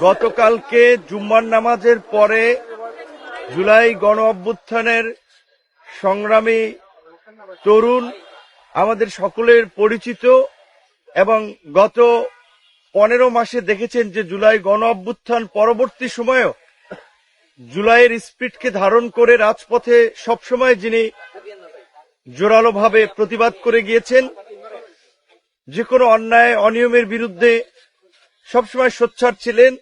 গতকালকে জুম্মার নামাজের পরে জুলাই গণ অভ্যুত্থানের সংগ্রামী তরুণ আমাদের সকলের পরিচিত এবং গত 15 মাসে দেখেছেন যে জুলাই গণ অভ্যুত্থান পরবর্তী সময়েও জুলাইয়ের স্পিরিটকে ধারণ করে রাজপথে সবসময় যিনি জোরালোভাবে প্রতিবাদ করে গিয়েছেন, যে কোনো অন্যায় অনিয়মের বিরুদ্ধে সবসময় সোচ্চার ছিলেন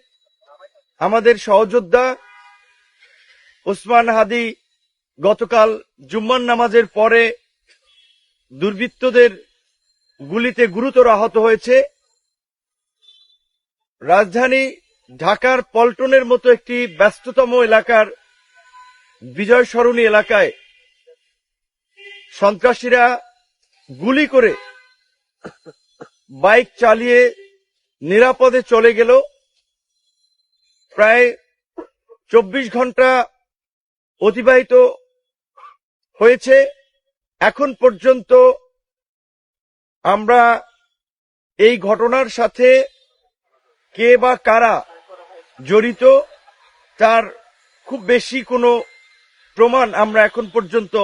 আমাদের সহযোদ্ধা ওসমান হাদি গতকাল জুম্মার নামাজের পরে দুর্বৃত্তদের গুলিতে গুরুতর আহত হয়েছে। রাজধানী ঢাকার পল্টনের মতো একটি ব্যস্ততম এলাকার বিজয় সরণী এলাকায় সন্ত্রাসীরা গুলি করে বাইক চালিয়ে নিরাপদে চলে গেল। প্রায় 24 ঘন্টা অতিবাহিত হয়েছে। এখন পর্যন্ত আমরা এই ঘটনার সাথে কে বা কারা জড়িত তার খুব বেশি কোনো প্রমাণ আমরা এখন পর্যন্ত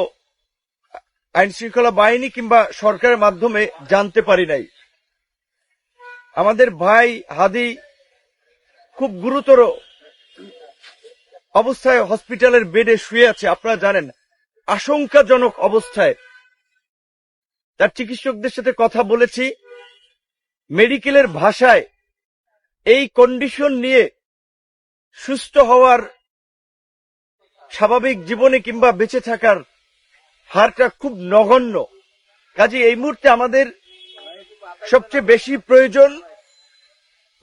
আইনশৃঙ্খলা বাহিনী কিংবা সরকারের মাধ্যমে জানতে পারি নাই। আমাদের ভাই হাদি খুব গুরুতর অবস্থায় হসপিটালের বেডে শুয়ে আছে, আপনারা জানেন, আশঙ্কাজনক অবস্থায়। তার চিকিৎসকদের সাথে কথা বলেছি, মেডিকেলের ভাষায় এই কন্ডিশন নিয়ে সুস্থ হওয়ার, স্বাভাবিক জীবনে কিংবা বেঁচে থাকার হারটা খুব নগণ্য। কাজে এই মুহূর্তে আমাদের সবচেয়ে বেশি প্রয়োজন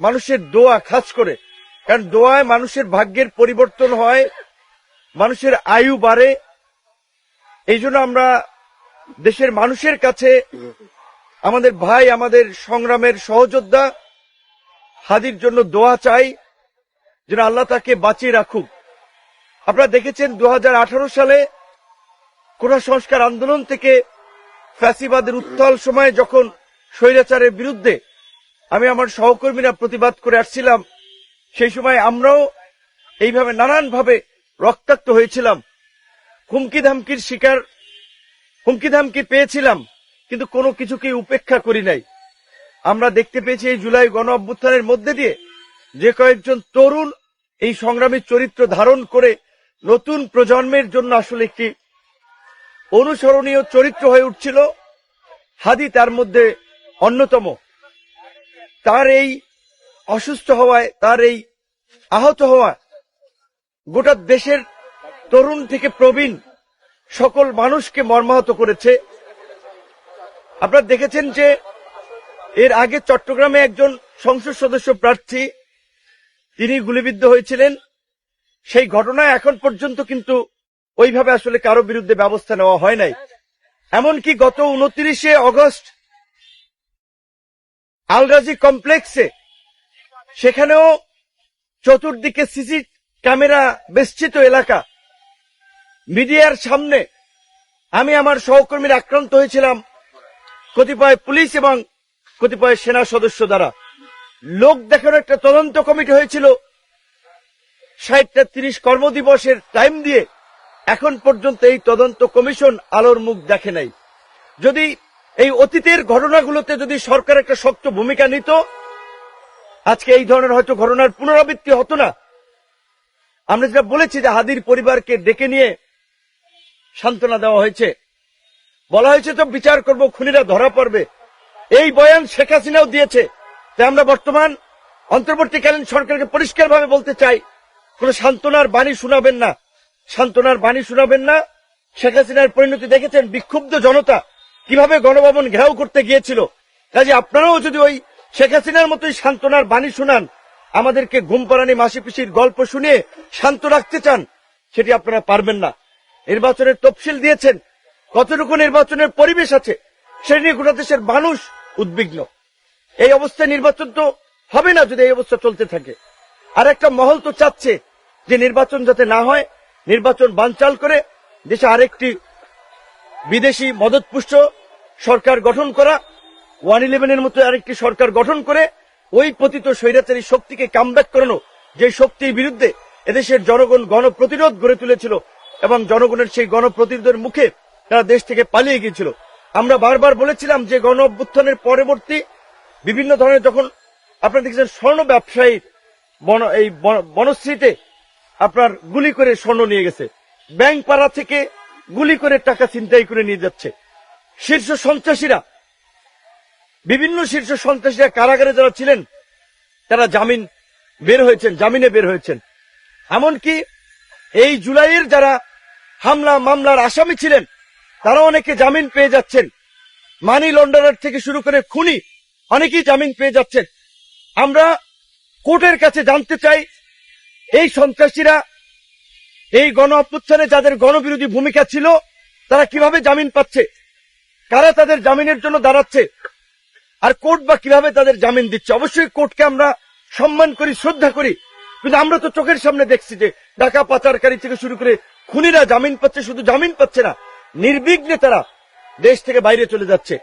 মানুষের দোয়া, খাস করে, কারণ দোয়ায় মানুষের ভাগ্যের পরিবর্তন হয়, মানুষের আয়ু বাড়ে। এই জন্য আমরা দেশের মানুষের কাছে আমাদের ভাই, আমাদের সংগ্রামের সহযোদ্ধা হাদির জন্য দোয়া চাই, যেন আল্লাহ তাকে বাঁচিয়ে রাখুক। আপনারা দেখেছেন 2018 সালে কোটা সংস্কার আন্দোলন থেকে ফ্যাসিবাদের উত্তাল সময়ে যখন স্বৈরাচারের বিরুদ্ধে আমি আমার সহকর্মীরা প্রতিবাদ করে আসছিলাম, সেই সময় আমরাও এইভাবে নানানভাবে রক্তাক্ত হয়েছিলাম, হুমকি ধামকি পেয়েছিলাম, কিন্তু কোনো কিছুকে উপেক্ষা করি নাই। আমরা দেখতে পেয়েছি এই জুলাই গণ অভ্যুত্থানের মধ্যে দিয়ে যে কয়েকজন তরুণ এই সংগ্রামী চরিত্র ধারণ করে নতুন প্রজন্মের জন্য আসলে একটি অনুসরণীয় চরিত্র হয়ে উঠছিল। হাদি তার মধ্যে অন্যতম। তার এই অসুস্থ হওয়ায়, তার এই আহত হওয়া গোটা দেশের তরুণ থেকে প্রবীণ সকল মানুষকে মর্মাহত করেছে। আপনারা দেখেছেন যে এর আগে চট্টগ্রামে একজন সংসদ সদস্য প্রার্থী তিনি গুলিবিদ্ধ হয়েছিলেন। সেই ঘটনায় এখন পর্যন্ত কিন্তু ওইভাবে আসলে কারো বিরুদ্ধে ব্যবস্থা নেওয়া হয় নাই। এমনকি গত 29শে অগস্ট আলরাজি কমপ্লেক্সে, সেখানেও চতুর্দিকে সিসি ক্যামেরা বেষ্টিত এলাকা, মিডিয়ার সামনে আমি আমার সহকর্মীরা আক্রান্ত হয়েছিলাম কতিপয় পুলিশ এবং কতিপয় সেনা সদস্য দ্বারা। লোক দেখানোর একটা তদন্ত কমিটি হয়েছিল, 60-30 কর্মদিবসের টাইম দিয়ে এখন পর্যন্ত এই তদন্ত কমিশন আলোর মুখ দেখে নাই। যদি এই অতীতের ঘটনাগুলোতে যদি সরকার একটা শক্ত ভূমিকা নিত, আজকে এই ধরনের হয়তো ঘটনার পুনরাবৃত্তি হতো না। আমরা যেটা বলেছি যে হাদির পরিবারকে ডেকে নিয়ে সান্ত্বনা দেওয়া হয়েছে, বলা হয়েছে তো বিচার করব, খুনিরা ধরা পড়বে। এই বয়ান শেখ হাসিনাও দিয়েছে। তাই আমরা বর্তমান অন্তর্বর্তীকালীন সরকারকে পরিষ্কারভাবে বলতে চাই, কোন সান্ত্বনার বাণী শোনাবেন না, সান্ত্বনার বাণী শোনাবেন না। শেখ হাসিনার পরিণতি দেখেছেন, বিক্ষুব্ধ জনতা কিভাবে গণভবন ঘেরাও করতে গিয়েছিল। কাজে আপনারাও যদি ওই শেখ হাসিনার মতোই সান্ত্বনার বাণী শোনান, আমাদেরকে ঘুম পাড়ানি মাসি পিসির গল্প শুনিয়ে শান্ত রাখতে চান, সেটি আপনারা পারবেন না। নির্বাচনের তফসিল দিয়েছেন, কতটুকু নির্বাচনের পরিবেশ আছে সে নিয়ে গোটা দেশের মানুষ উদ্বিগ্ন। এই অবস্থায় নির্বাচন তো হবে না যদি এই অবস্থা চলতে থাকে। আর একটা মহল তো চাচ্ছে যে নির্বাচন যাতে না হয়, নির্বাচন বানচাল করে দেশে আরেকটি বিদেশি মদতপুষ্ট সরকার গঠন করা, 111-এর মতো আরেকটি সরকার গঠন করে ওই পতিত স্বৈরাচারী শক্তিকে কামব্যাক করানো, যে শক্তির বিরুদ্ধে এদেশের জনগণ গণপ্রতিরোধ গড়ে তুলেছিল এবং জনগণের সেই গণপ্রতিরোধের মুখে তারা দেশ থেকে পালিয়ে গিয়েছিল। আমরা বারবার বলেছিলাম যে গণ অভ্যুত্থানের পরবর্তী বিভিন্ন ধরনের, যখন আপনারা দেখেছেন স্বর্ণ ব্যবসায়ী এই বনশ্রীতে আপনার গুলি করে স্বর্ণ নিয়ে গেছে, ব্যাংক পাড়া থেকে গুলি করে টাকা ছিনতাই করে নিয়ে যাচ্ছে, শীর্ষ সন্ত্রাসীরা, বিভিন্ন শীর্ষ সন্ত্রাসীরা কারাগারে যারা ছিলেন তারা জামিনে বের হয়েছেন। এমনকি এই জুলাইয়ের যারা হামলা মামলার আসামি ছিলেন তারা অনেকে জামিন পেয়ে যাচ্ছেন। মানি লন্ডারার থেকে শুরু করে খুনি অনেকেই জামিন পেয়ে যাচ্ছেন। আমরা কোর্টের কাছে জানতে চাই, এই সন্ত্রাসীরা এই গণ অভ্যুত্থানে যাদের গণবিরোধী ভূমিকা ছিল তারা কিভাবে জামিন পাচ্ছে, কারা তাদের জামিনের জন্য দাঁড়াচ্ছে, আর কোর্ট বা কিভাবে তাদের জামিন দিচ্ছে। অবশ্যই কোর্টকে আমরা সম্মান করি, শ্রদ্ধা করি, কিন্তু আমরা তো চোখের সামনে দেখছি যে টাকা পাচারকারী থেকে শুরু করে খুনিরা জামিন পাচ্ছে, শুধু জামিন পাচ্ছে না, নির্বিঘ্নে তারা দেশ থেকে বাইরে চলে যাচ্ছে।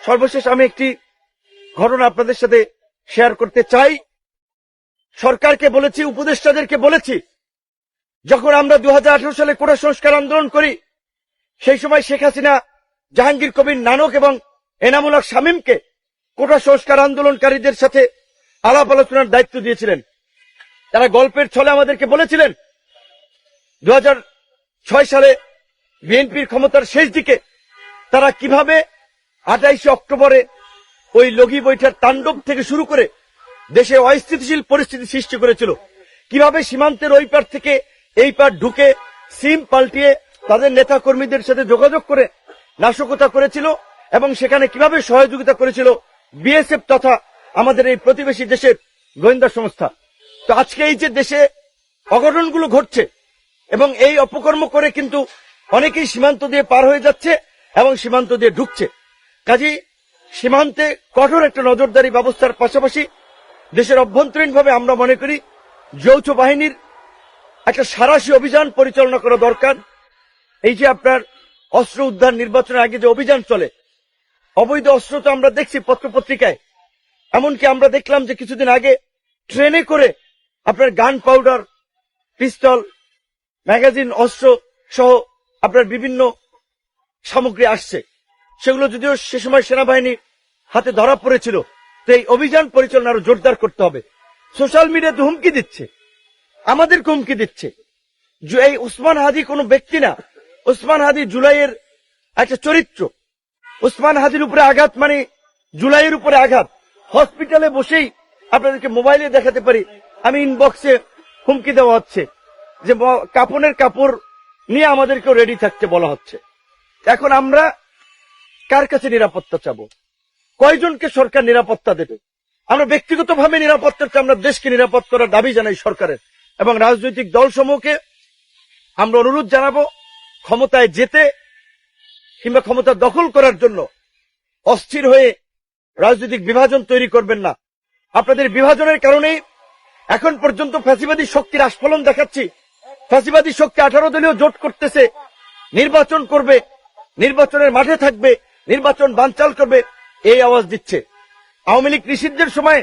সর্বশেষ আমি একটি ঘটনা আপনাদের সাথে শেয়ার করতে চাই। সরকারকে বলেছি, উপদেষ্টাদেরকে বলেছি, যখন আমরা 2018 সালে কোটা সংস্কার আন্দোলন করি সেই সময় শেখ হাসিনা জাহাঙ্গীর কবির নানক এবং এনামুল হক শামীমকে কোটা সংস্কার আন্দোলনকারীদের সাথে আলাপ আলোচনার দায়িত্ব দিয়েছিলেন। তারা গল্পের ছলে আমাদেরকে বলেছিলেন 2006 সালে বিএনপির ক্ষমতার শেষ দিকে তারা কিভাবে 28 অক্টোবরে ওই লগি বৈঠার তাণ্ডব থেকে শুরু করে দেশে অস্থিতিশীল পরিস্থিতি সৃষ্টি করেছিল, কিভাবে সীমান্তের ওই পার থেকে এই পার ঢুকে সিম পাল্টিয়ে তাদের নেতা কর্মীদের সাথে যোগাযোগ করে নাশকতা করেছিল এবং সেখানে কিভাবে সহযোগিতা করেছিল বিএসএফ তথা আমাদের এই প্রতিবেশী দেশের গোয়েন্দা সংস্থা। তো আজকে এই যে দেশে অঘটনগুলো ঘটছে এবং এই অপকর্ম করে কিন্তু অনেকেই সীমান্ত দিয়ে পার হয়ে যাচ্ছে এবং সীমান্ত দিয়ে ঢুকছে। কাজেই সীমান্তে কঠোর একটা নজরদারি ব্যবস্থার পাশাপাশি দেশের অভ্যন্তরীণভাবে আমরা মনে করি যৌথ বাহিনীর একটা সাঁড়াশি অভিযান পরিচালনা করা দরকার। এই যে আপনার অস্ত্র উদ্ধার, নির্বাচনের আগে যে অভিযান চলে, অবৈধ অস্ত্র তো আমরা দেখছি পত্রপত্রিকায়, এমনকি আমরা দেখলাম যে কিছুদিন আগে ট্রেনে করে আপনার গান পাউডার, পিস্তল, ম্যাগাজিন, অস্ত্র সহ আপনার বিভিন্ন সামগ্রী আসছে। সেগুলো যদিও সে সময় সেনাবাহিনী হাতে ধরা পড়েছিল। তো এই অভিযান পরিচালনা আরো জোরদার করতে হবে। সোশ্যাল মিডিয়াতে হুমকি দিচ্ছে, আমাদেরকে হুমকি দিচ্ছে। এই উসমান হাদি কোনো ব্যক্তি না, উসমান হাদি জুলাইয়ের একটা চরিত্র। উসমান হাদির উপরে আঘাত মানে জুলাইয়ের উপরে আঘাত। হসপিটালে বসেই আপনাদেরকে মোবাইলে দেখাতে পারি, আমি ইনবক্সে হুমকি দেওয়া হচ্ছে যে কাপনের কাপড় নিয়ে আমাদেরকেও রেডি থাকতে বলা হচ্ছে। এখন আমরা কার কাছে নিরাপত্তা চাবো? কয়জনকে সরকার নিরাপত্তা দেবে? আমরা ব্যক্তিগতভাবে নিরাপত্তা চাই, আমরা দেশকে নিরাপদ করার দাবি জানাই সরকারের এবং রাজনৈতিক দলসমূহকে আমরা অনুরোধ জানাবো ক্ষমতায় যেতে কিংবা ক্ষমতা দখল করার জন্য অস্থির হয়ে রাজনৈতিক বিভাজন তৈরি করবেন না। আপনাদের বিভাজনের কারণেই এখন পর্যন্ত ফ্যাসিবাদী শক্তির আস্ফলন দেখাচ্ছি। ফ্যাসিবাদী শক্তি 18 দলীয় জোট করতেছে, নির্বাচন করবে, নির্বাচনের মাঠে থাকবে, নির্বাচন বানচাল করবে, এই আওয়াজ দিচ্ছে। আওয়ামী লীগ নিষিদ্ধের সময়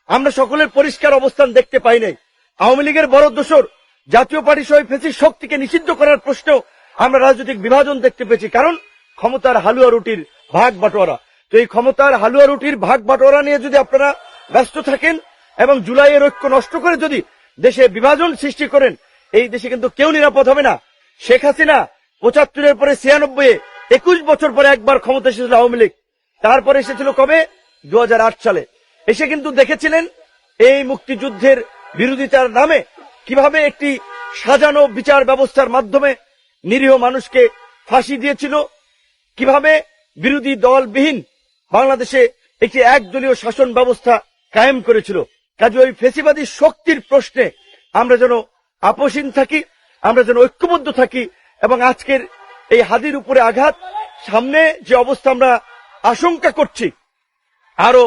আমরা সকলের পরিষ্কার অবস্থান দেখতে পাই নাই। আওয়ামী লীগের বড় দোসর জাতীয় পার্টি সহ ফ্যাসিস্ট শক্তিকে নিষিদ্ধ করার প্রশ্নেও আমরা রাজনৈতিক বিভাজন দেখতে পেয়েছি, কারণ ক্ষমতার হালুয়া রুটির ভাগ বাটোয়ারা। তো এই ক্ষমতার হালুয়া রুটির ভাগ বাটোয়ারা নিয়ে যদি আপনারা ব্যস্ত থাকেন এবং জুলাইয়ের ঐক্য নষ্ট করে যদি দেশে বিভাজন সৃষ্টি করেন, এই দেশে কিন্তু কেউ নিরাপদ হবে না। শেখ হাসিনা 75-এর পরে 96-এ 21 বছর পরে একবার ক্ষমতা এসেছিল আওয়ামী লীগ, তারপরে এসেছিল কবে? 2008 সালে। এসে কিন্তু দেখেছিলেন এই মুক্তিযুদ্ধের বিরোধিতার নামে কিভাবে একটি সাজানো বিচার ব্যবস্থার মাধ্যমে নিরীহ মানুষকে ফাঁসি দিয়েছিল, কিভাবে বিরোধী দলবিহীন বাংলাদেশে একটি একদলীয় শাসন ব্যবস্থা কায়েম করেছিল। কাজে ওই ফ্যাসিবাদী শক্তির প্রশ্নে আমরা যেন আপোষহীন থাকি, আমরা যেন ঐক্যবদ্ধ থাকি এবং আজকের এই হাদির উপরে আঘাত, সামনে যে অবস্থা আমরা আশঙ্কা করছি আরো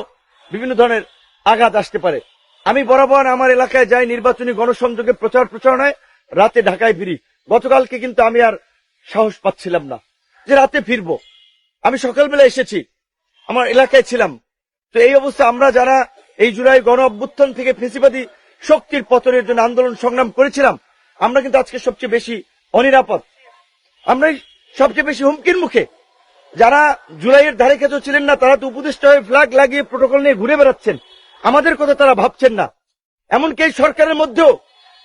বিভিন্ন ধরনের আঘাত আসতে পারে। আমি বরাবর আমার এলাকায় যাই, নির্বাচনী গণসংযোগে প্রচার প্রচারণায়, রাতে ঢাকায় ফিরি। গতকালকে কিন্তু আমি আর সাহস পাচ্ছিলাম না যে রাতে ফিরবো। আমি সকালবেলা এসেছি, আমার এলাকায় ছিলাম। তো এই অবস্থা আমরা যারা এই জুলাই গণ অভ্যুত্থান থেকে ফেসিবাদী শক্তির পতনের জন্য আন্দোলন সংগ্রাম করেছিলাম, আমরা কিন্তু আজকে সবচেয়ে বেশি অনিরাপদ, আমরাই সবচেয়ে বেশি হুমকির মুখে। যারা জুলাইয়ের ধারে কাছেও ছিলেন না, তারা তো উপদেষ্টা হয়ে ফ্ল্যাগ লাগিয়ে প্রটোকল নিয়ে ঘুরে বেড়াচ্ছেন, আমাদের কথা তারা ভাবছেন না। এমনকি এই সরকারের মধ্যেও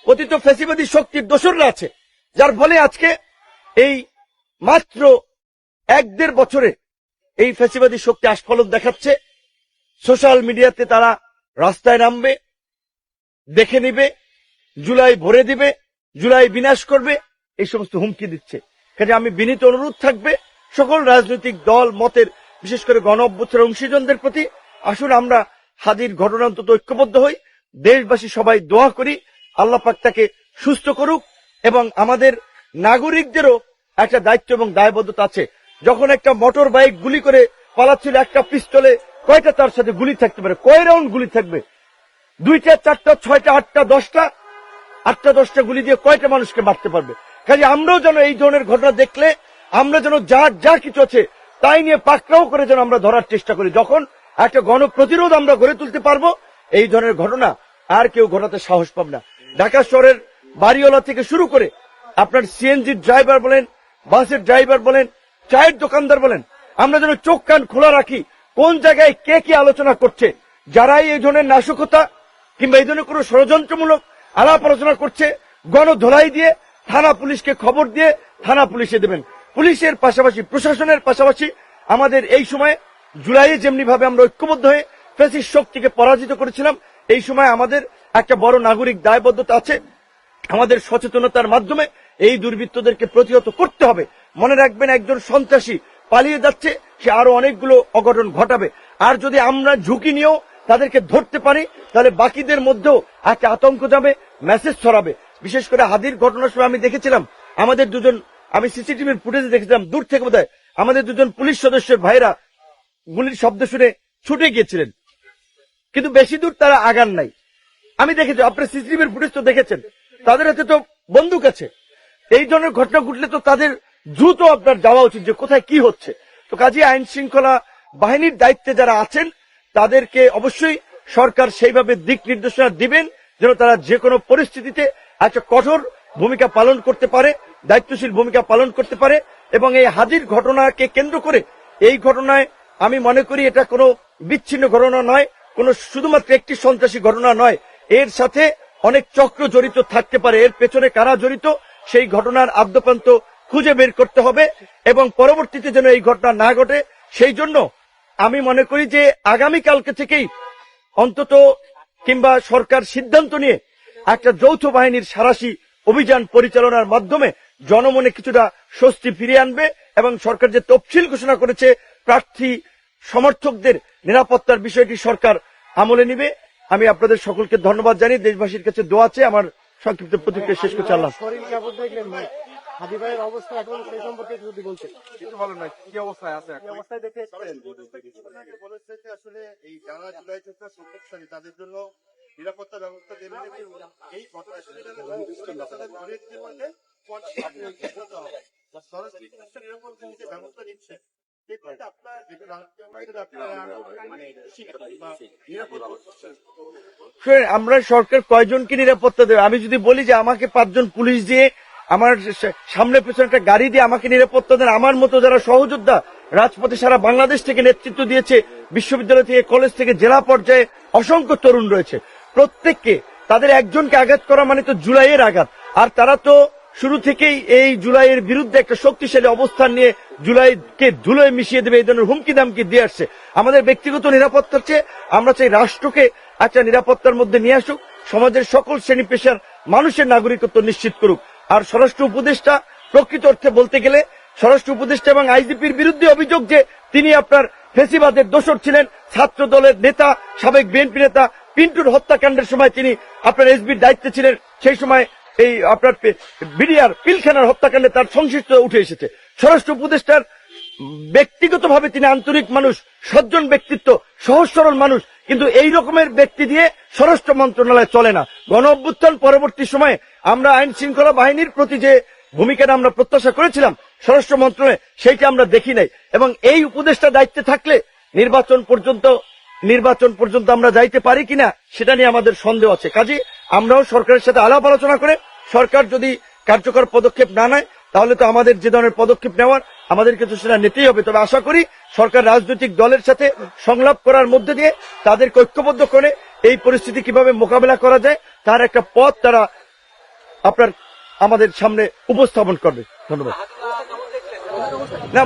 পতিত ফেসিবাদী শক্তির দোসররা আছে, যার ফলে আজকে এই মাত্র 1-1.5 বছরে এই ফেসিবাদী শক্তি আস্ফলন দেখাচ্ছে। সোশ্যাল মিডিয়াতে তারা রাস্তায় নামবে, দেখে নিবে, জুলাই ভরে দিবে, জুলাই বিনাশ করবে, এই সমস্ত হুমকি দিচ্ছে। কাজে আমি বিনীত অনুরোধ থাকবে সকল রাজনৈতিক দল মতের, বিশেষ করে গণ অভ্যুত্থানের অংশীজনদের প্রতি, আসুন আমরা হাদির ঘটনা অন্তত ঐক্যবদ্ধ হই, দেশবাসী সবাই দোয়া করি আল্লাহ পাক তাকে সুস্থ করুক। এবং আমাদের নাগরিকদেরও একটা দায়িত্ব এবং দায়বদ্ধতা আছে। যখন একটা মোটর বাইক গুলি করে পালাচ্ছিল, একটা পিস্তলে কয়টা তার সাথে গুলি থাকতে পারে, কয় রাউন্ড গুলি থাকবে? 2টা, 4টা, 6টা, 8টা, 10টা, 8টা 10টা গুলি দিয়ে কয়টা মানুষকে মারতে পারবে? কাজে আমরাও যেন এই ধরনের ঘটনা দেখলে আমরা যেন যা কিছু আছে তাই নিয়ে পাকড়াও করে যেন আমরা ধরার চেষ্টা করি। যখন একটা গণপ্রতিরোধ আমরা গড়ে তুলতে পারবো, এই ধরনের ঘটনা আর কেউ ঘটাতে সাহস পাবে না। ঢাকা শহরের বাড়িওয়ালা থেকে শুরু করে আপনার সিএনজির ড্রাইভার বলেন, বাসের ড্রাইভার বলেন, চায়ের দোকানদার বলেন, আমরা যেন চোখ কান খোলা রাখি কোন জায়গায় কে কি আলোচনা করছে। যারাই এই ধরনের নাশকতা কিংবা এই ধরনের কোন ষড়যন্ত্রমূলক আলাপ আলোচনা করছে, গণধোলাই দিয়ে থানা পুলিশকে খবর দিয়ে থানা পুলিশে দেবেন। পুলিশের পাশাপাশি প্রশাসনের পাশাপাশি আমাদের এই সময় জুলাইয়ে যেমনি ভাবে আমরা ঐক্যবদ্ধ হয়ে ফ্যাসিস্ট শক্তিকে পরাজিত করেছিলাম, এই সময় আমাদের একটা বড় নাগরিক দায়বদ্ধতা আছে। আমাদের সচেতনতার মাধ্যমে এই দুর্বৃত্তদেরকে প্রতিহত করতে হবে। মনে রাখবেন, একজন সন্ত্রাসী পালিয়ে যাচ্ছে, সে আরো অনেকগুলো অঘটন ঘটাবে। আর যদি আমরা ঝুঁকি নিয়েও তাদেরকে ধরতে পারি, তাহলে বাকিদের মধ্যেও একটা আতঙ্ক যাবে, মেসেজ ছড়াবে। বিশেষ করে হাদির ঘটনার সময় আমি দেখেছিলাম, আমাদের দুজন, আমি সিসিটিভির ফুটেজে দেখেছিলাম, দূর থেকে বোধহয় আমাদের দুজন পুলিশ সদস্যের ভাইরা গুলির শব্দ শুনে ছুটে গিয়েছিলেন, কিন্তু বেশি দূর তারা আগান নাই। আমি দেখেছি, আপনার সিসিটিভির ফুটেজ তো দেখেছেন, তাদের হাতে তো বন্দুক আছে। এই ধরনের ঘটনা ঘটলে তো তাদের দ্রুত আপনার যাওয়া উচিত যে কোথায় কি হচ্ছে। তো কাজে আইন শৃঙ্খলা বাহিনীর দায়িত্বে যারা আছেন তাদেরকে অবশ্যই সরকার সেইভাবে দিক নির্দেশনা দিবেন যেন তারা যে কোনো পরিস্থিতিতে একটা কঠোর ভূমিকা পালন করতে পারে, দায়িত্বশীল ভূমিকা পালন করতে পারে। এবং এই হাজির ঘটনাকে কেন্দ্র করে, এই ঘটনায় আমি মনে করি এটা কোনো বিচ্ছিন্ন ঘটনা নয়, কোনো শুধুমাত্র একটি সন্ত্রাসী ঘটনা নয়, এর সাথে অনেক চক্র জড়িত থাকতে পারে। এর পেছনে কারা জড়িত, সেই ঘটনার আদ্যপ্রান্ত খুঁজে বের করতে হবে এবং পরবর্তীতে যেন এই ঘটনা না ঘটে, সেই জন্য আমি মনে করি যে আগামীকালকে থেকেই অন্তত কিংবা সরকার সিদ্ধান্ত নিয়ে একটা যৌথ বাহিনীর সাঁড়াশি অভিযান পরিচালনার মাধ্যমে জনমনে কিছুটা স্বস্তি ফিরিয়ে আনবে এবং সরকার যে তফসিল ঘোষণা করেছে প্রার্থী সমর্থকদের নিরাপত্তার বিষয়টি সরকার আমলে নিবে। আমি আপনাদের সকলকে ধন্যবাদ জানিয়ে দেশবাসীর কাছে দোয়া আছে। আমার সংক্ষিপ্ত প্রতিক্রিয়া শেষ করছি। আল্লাহ। হাদি ভাইয়ের অবস্থা এখন সেই সম্পর্কে যদি বলছেন। কিছু ভালো নয়, কি অবস্থায় আছে এখন? অবস্থায় দেখে এসেছেন। বলেছে যে আসলে এই যারা জুলাই যোদ্ধা প্রত্যেকশালী তাদের জন্য নিরাপত্তা ব্যবস্থা দেবেন। এই ঘটনা সরাসরি নিরাপত্তা ব্যবস্থা নিচ্ছে। আমরা সরকার কয়জনকে নিরাপত্তা দেবে? আমি যদি বলি যে আমাকে 5 জন পুলিশ দিয়ে, আমার সামনে পেছনে একটা গাড়ি দিয়ে আমাকে নিরাপত্তা দেন, আমার মতো যারা সহযোদ্ধা রাজপথে সারা বাংলাদেশ থেকে নেতৃত্ব দিয়েছে, বিশ্ববিদ্যালয় থেকে কলেজ থেকে জেলা পর্যায়ে অসংখ্য তরুণ রয়েছে, প্রত্যেককে তাদের একজনকে আঘাত করা মানে তো জুলাইয়ের আঘাত। আর তারা তো শুরু থেকেই এই জুলাইয়ের বিরুদ্ধে একটা শক্তিশালী অবস্থান নিয়ে জুলাইকে ধুলোয় মিশিয়ে দেবে এই ধরনের হুমকি দামকি দিয়ে আসছে। আমাদের ব্যক্তিগত নিরাপত্তার চেয়ে আমরা চাই রাষ্ট্রকে একটা নিরাপত্তার মধ্যে নিয়ে আসুক, সমাজের সকল শ্রেণী পেশার মানুষের নাগরিকত্ব নিশ্চিত করুক। আর স্বরাষ্ট্র উপদেষ্টা প্রকৃত অর্থে বলতে গেলে স্বরাষ্ট্র উপদেষ্টা এবং আইজিপির বিরুদ্ধে অভিযোগ যে তিনি আপনার ফেসিবাদের দোসর ছিলেন, ছাত্র দলের নেতা, সাবেক বিএনপি নেতা পিন্টুর হত্যাকাণ্ডের সময় তিনি আপনার এসবির দায়িত্বে ছিলেন, সেই সময় এই আপনার বিডিআর পিলখানার হত্যাকাণ্ডে তার সংশ্লিষ্টতা উঠে এসেছে। স্বরাষ্ট্র উপদেষ্টার ব্যক্তিগতভাবে তিনি আন্তরিক মানুষ, সজ্জন ব্যক্তিত্ব, সহজ সরল মানুষ, কিন্তু এই রকমের ব্যক্তি দিয়ে স্বরাষ্ট্র মন্ত্রণালয় চলে না। গণ অভ্যুত্থান পরবর্তী সময়ে আমরা আইন শৃঙ্খলা বাহিনীর প্রতি যে ভূমিকাটা আমরা প্রত্যাশা করেছিলাম স্বরাষ্ট্র মন্ত্রণালয়ে, সেইটা আমরা দেখি নাই। এবং এই উপদেষ্টা দায়িত্বে থাকলে নির্বাচন পর্যন্ত নির্বাচন পর্যন্ত আমরা যাইতে পারি কিনা সেটা নিয়ে আমাদের সন্দেহ আছে। কাজে আমরাও সরকারের সাথে আলাপ আলোচনা করে সরকার যদি কার্যকর পদক্ষেপ না নেয় তাহলে তো আমাদের যে ধরনের পদক্ষেপ নেওয়ার আমাদের কিছু সেটা নিতেই হবে। তবে আশা করি সরকার রাজনৈতিক দলের সাথে সংলাপ করার মধ্যে দিয়ে তাদেরকে ঐক্যবদ্ধ করে এই পরিস্থিতি কিভাবে মোকাবেলা করা যায় তার একটা পথ তারা আমাদের সামনে উপস্থাপন করবে। ধন্যবাদ। না